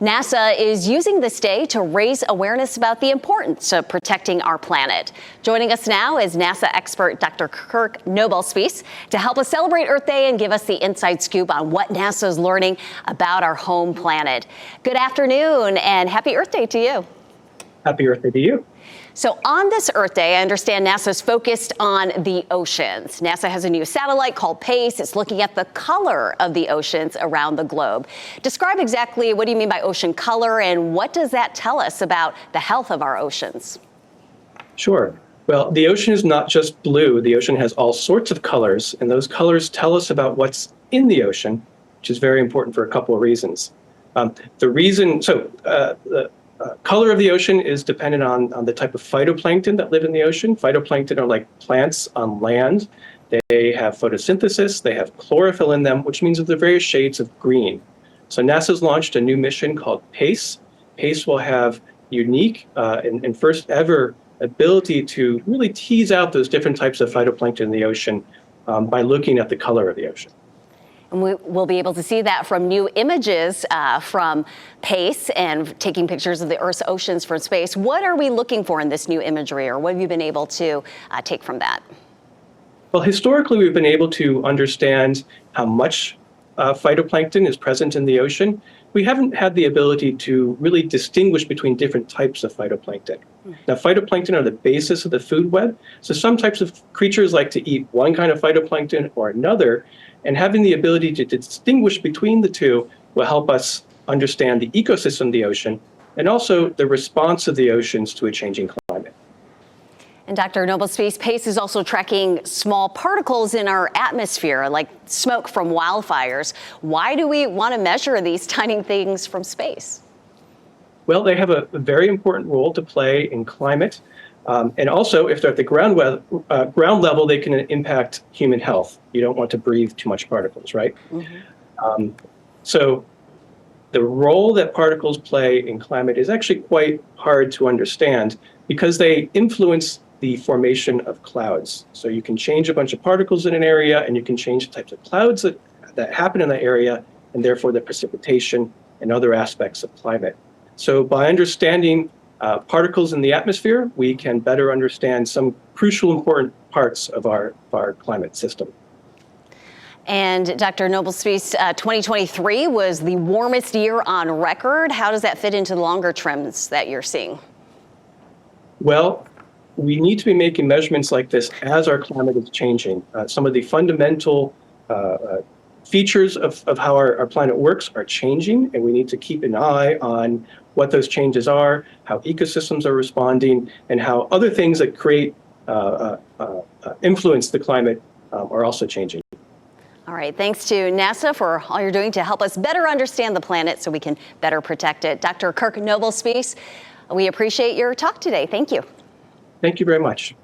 NASA is using this day to raise awareness about the importance of protecting our planet. Joining us now is NASA expert Dr. Kirk Knobelspiesse to help us celebrate Earth Day and give us the inside scoop on what NASA is learning about our home planet. Good afternoon and happy Earth Day to you. Happy Earth Day to you. So on this Earth Day, I understand NASA's focused on the oceans. NASA has a new satellite called PACE. It's looking at the color of the oceans around the globe. Describe exactly what do you mean by ocean color and what does that tell us about the health of our oceans? Sure. Well, the ocean is not just blue. The ocean has all sorts of colors, and those colors tell us about what's in the ocean, which is very important for a couple of reasons. The color of the ocean is dependent on the type of phytoplankton that live in the ocean. Phytoplankton are like plants on land. They have photosynthesis, they have chlorophyll in them, which means that they're various shades of green. So NASA's launched a new mission called PACE. PACE will have unique and first ever ability to really tease out those different types of phytoplankton in the ocean by looking at the color of the ocean. And we will be able to see that from new images from PACE and taking pictures of the Earth's oceans from space. What are we looking for in this new imagery, or what have you been able to take from that? Well, historically, we've been able to understand how much phytoplankton is present in the ocean. We haven't had the ability to really distinguish between different types of phytoplankton. Now, phytoplankton are the basis of the food web. So some types of creatures like to eat one kind of phytoplankton or another, and having the ability to distinguish between the two will help us understand the ecosystem of the ocean and also the response of the oceans to a changing climate. And Dr. Knobelspiesse, PACE is also tracking small particles in our atmosphere, like smoke from wildfires. Why do we want to measure these tiny things from space? Well, they have a very important role to play in climate. And also, if they're at the ground level, they can impact human health. You don't want to breathe too much particles, right? Mm-hmm. So the role that particles play in climate is actually quite hard to understand because they influence the formation of clouds. So you can change a bunch of particles in an area, and you can change the types of clouds that happen in that area, and therefore the precipitation and other aspects of climate. So by understanding particles in the atmosphere, we can better understand some crucial important parts of our climate system. And Dr. Knobelspiesse, 2023 was the warmest year on record. How does that fit into the longer trends that you're seeing? Well, we need to be making measurements like this as our climate is changing. Some of the fundamental features of how our planet works are changing, and we need to keep an eye on what those changes are, how ecosystems are responding, and how other things that create influence the climate are also changing. All right, thanks to NASA for all you're doing to help us better understand the planet so we can better protect it. Dr. Kirk Knobelspiesse, we appreciate your talk today. Thank you. Thank you very much.